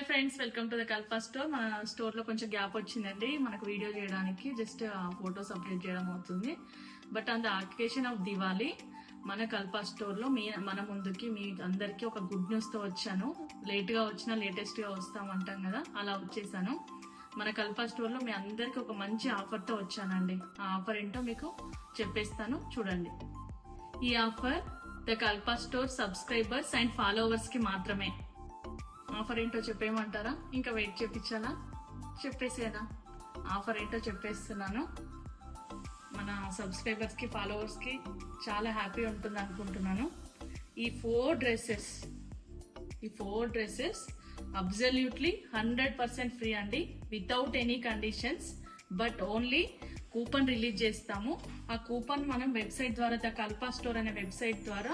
Hi friends, welcome to the Kalpa store. మన store లో కొంచెం గ్యాప్ వచ్చిందండి మనకు వీడియో చేయడానికి. జస్ట్ ఫొటోస్ అప్డేట్ చేయడం అవుతుంది. But on the occasion of Diwali మన కల్పా స్టోర్ లో మన ముందుకి మీ అందరికి ఒక గుడ్ న్యూస్ తో వచ్చాను. లేట్ గా వచ్చినా లేటెస్ట్ గా వస్తామంటాం కదా, అలా వచ్చేసాను. మన కల్పా స్టోర్ లో మీ అందరికి ఒక మంచి ఆఫర్ తో వచ్చానండి. ఆ ఆఫర్ ఏంటో మీకు చెప్పేస్తాను, చూడండి. ఈ offer the Kalpa store subscribers and followers కి మాత్రమే. ఆఫర్ ఏంటో చెప్పేయమంటారా? ఇంకా వెయిట్ చేపించాలా? చెప్పేసేనా? ఆఫర్ ఏంటో చెప్పేస్తున్నాను. మన సబ్స్క్రైబర్స్ కి ఫాలోవర్స్ కి చాలా హ్యాపీ ఉంటుంది అనుకుంటున్నాను. ఈ ఫోర్ డ్రెస్సెస్ అబ్సల్యూట్లీ 100% ఫ్రీ అండి, without any conditions. But only coupon release చేస్తాము. ఆ కూపన్ మనం వెబ్సైట్ ద్వారా, ద కల్పా స్టోర్ అనే వెబ్సైట్ ద్వారా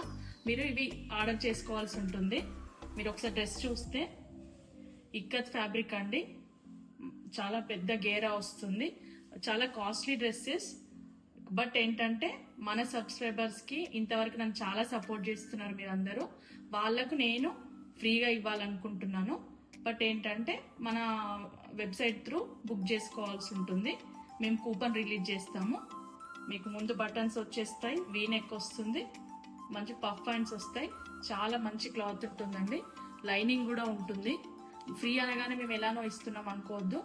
మీరు ఇవి ఆర్డర్ చేసుకోవాల్సి ఉంటుంది. మీరు ఒకసారి డ్రెస్ చూస్తే ఇక్కత్ ఫ్యాబ్రిక్ అండి, చాలా పెద్ద గేరా వస్తుంది. చాలా కాస్ట్లీ డ్రెస్సెస్. బట్ ఏంటంటే మన సబ్స్క్రైబర్స్ కి ఇంతవరకు నన్ను చాలా సపోర్ట్ చేస్తున్నారు మీరందరూ. వాళ్లకు నేను ఫ్రీగా ఇవ్వాలనుకుంటున్నాను. బట్ ఏంటంటే మన వెబ్సైట్ త్రూ బుక్ చేసుకోవాల్సి ఉంటుంది. మేము కూపన్ రిలీజ్ చేస్తాము. మీకు ముందు బటన్స్ వచ్చేస్తాయి, వీ నెక్ వస్తుంది, మంచి పఫ్ ప్యాంట్స్ వస్తాయి. చాలా మంచి క్లాత్ ఉంటుందండి, లైనింగ్ కూడా ఉంటుంది. ఫ్రీ అనగానే మేము ఎలానో ఇస్తున్నాం అనుకోవద్దు.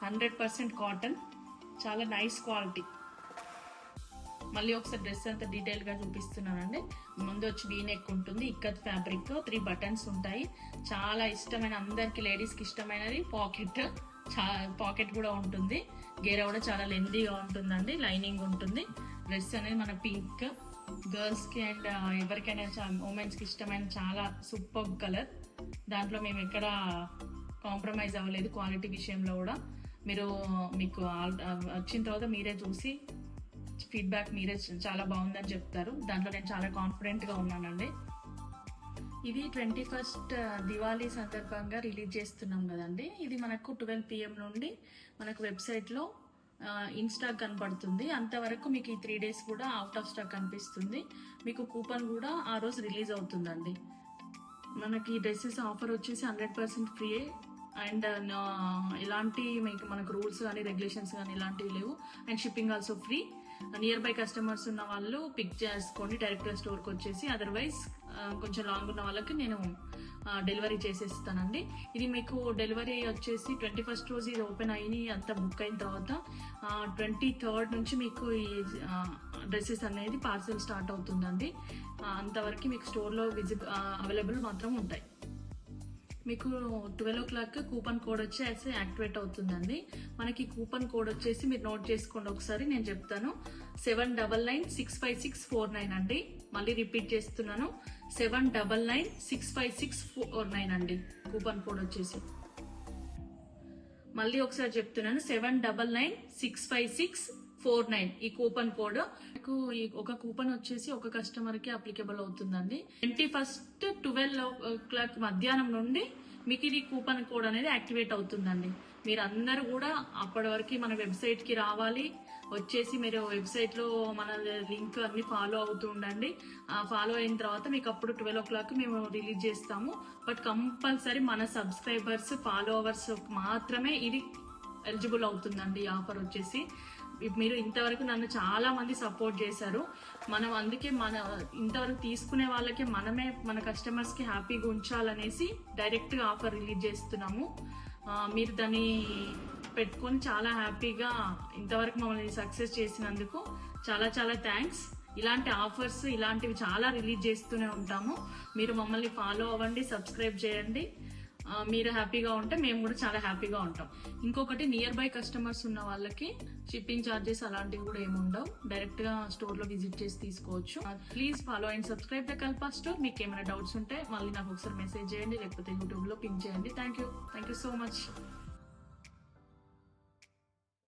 100% కాటన్, చాలా నైస్ క్వాలిటీ. మళ్ళీ ఒకసారి డ్రెస్ అంతా డీటెయిల్ గా చూపిస్తున్నానండి. ముందు వచ్చి వీ నెక్ ఉంటుంది, ఇక్కత్ ఫ్యాబ్రిక్, 3 బటన్స్ ఉంటాయి. చాలా ఇష్టమైన, అందరికి లేడీస్ కి ఇష్టమైనది పాకెట్ కూడా ఉంటుంది. గేరా కూడా చాలా లెందీగా ఉంటుందండి, లైనింగ్ ఉంటుంది. డ్రెస్ అనేది మన పింక్, గర్ల్స్ కి అండ్ ఎవరికైనా ఉమెన్స్ కి ఇష్టమైన చాలా సూపర్ కలర్. దాంట్లో మేము ఎక్కడ కాంప్రమైజ్ అవ్వలేదు క్వాలిటీ విషయంలో కూడా. మీకు వచ్చిన తర్వాత మీరే చూసి ఫీడ్బ్యాక్ మీరే చాలా బాగుందని చెప్తారు. దాంట్లో నేను చాలా కాన్ఫిడెంట్ గా ఉన్నానండి. ఇది 21st దివాళీ సందర్భంగా రిలీజ్ చేస్తున్నాం కదండి. ఇది మనకు 12 PM నుండి మనకు వెబ్సైట్ లో ఇన్స్టాక్ కనపడుతుంది. అంతవరకు మీకు ఈ 3 days కూడా అవుట్ ఆఫ్ స్టాక్ కనిపిస్తుంది. మీకు కూపన్ కూడా ఆ రోజు రిలీజ్ అవుతుందండి. మనకి డ్రెస్సెస్ ఆఫర్ వచ్చేసి 100% ఫ్రీ. అండ్ ఇలాంటి మనకు రూల్స్ కానీ రెగ్యులేషన్స్ కానీ ఇలాంటివి లేవు. And shipping also free. Near by customers ఉన్న వాళ్ళు పిక్ చేసుకోండి డైరెక్ట్ గా స్టోర్కి వచ్చేసి. అదర్వైజ్ కొంచెం లాంగ్ ఉన్న వాళ్ళకి నేను డెలివరీ చేసేస్తానండి. ఇది మీకు డెలివరీ వచ్చేసి 21st రోజు ఇది ఓపెన్ అయ్యి అంతా బుక్ అయిన తర్వాత 23rd నుంచి మీకు ఈ డ్రెస్సెస్ అనేది పార్సల్ స్టార్ట్ అవుతుందండి. అంతవరకు మీకు స్టోర్లో అవైలబుల్ మాత్రం ఉంటాయి. మీకు 12 o'clock కూపన్ కోడ్ వచ్చి యాక్టివేట్ అవుతుందండి. మనకి కూపన్ కోడ్ వచ్చేసి మీరు నోట్ చేసుకోండి ఒకసారి, నేను చెప్తాను. 79965649 అండి. మళ్ళీ రిపీట్ చేస్తున్నాను, 79965649 అండి కూపన్ కోడ్ వచ్చేసి. మళ్ళీ ఒకసారి చెప్తున్నాను, 79965649 ఈ కూపన్ కోడ్. మీకు ఒక కూపన్ వచ్చేసి ఒక కస్టమర్ కి అప్లికేబుల్ అవుతుందండి. 21st 12 o'clock మధ్యాహ్నం నుండి మీకు ఇది కూపన్ కోడ్ అనేది యాక్టివేట్ అవుతుందండి. మీరు అందరూ కూడా అప్పటి వరకు మన వెబ్సైట్ కి రావాలి. వచ్చేసి మీరు వెబ్సైట్ లో మన లింక్ అన్ని ఫాలో అవుతూ ఉండండి. ఫాలో అయిన తర్వాత మీకు అప్పుడు 12 o'clock మేము రిలీజ్ చేస్తాము. బట్ కంపల్సరీ మన సబ్స్క్రైబర్స్ ఫాలోవర్స్ మాత్రమే ఇది ఎలిజిబుల్ అవుతుందండి. ఈ ఆఫర్ వచ్చేసి మీరు ఇంతవరకు నన్ను చాలా మంది సపోర్ట్ చేశారు. మనం అందుకే ఇంతవరకు తీసుకునే వాళ్ళకి మనమే మన కస్టమర్స్ కి హ్యాపీగా ఉంచాలనేసి డైరెక్ట్ గా ఆఫర్ రిలీజ్ చేస్తున్నాము. మీరు దాన్ని పెట్టుకొని చాలా హ్యాపీగా ఇంతవరకు మమ్మల్ని సక్సెస్ చేసినందుకు చాలా చాలా థ్యాంక్స్. ఇలాంటి ఆఫర్స్ ఇలాంటివి చాలా రిలీజ్ చేస్తూనే ఉంటాము. మీరు మమ్మల్ని ఫాలో అవ్వండి, సబ్స్క్రైబ్ చేయండి. మీరు హ్యాపీగా ఉంటే మేము కూడా చాలా హ్యాపీగా ఉంటాం. ఇంకొకటి, నియర్ బై కస్టమర్స్ ఉన్న వాళ్ళకి షిప్పింగ్ ఛార్జెస్ అలాంటివి కూడా ఏమి ఉండవు. డైరెక్ట్ గా స్టోర్ లో విజిట్ చేసి తీసుకోవచ్చు. Please follow and subscribe the Kalpa store. మీకు ఏమైనా డౌట్స్ ఉంటే మళ్ళీ నాకు ఒకసారి మెసేజ్ చేయండి, లేకపోతే యూట్యూబ్ లో పింక్ చేయండి. Thank you so much.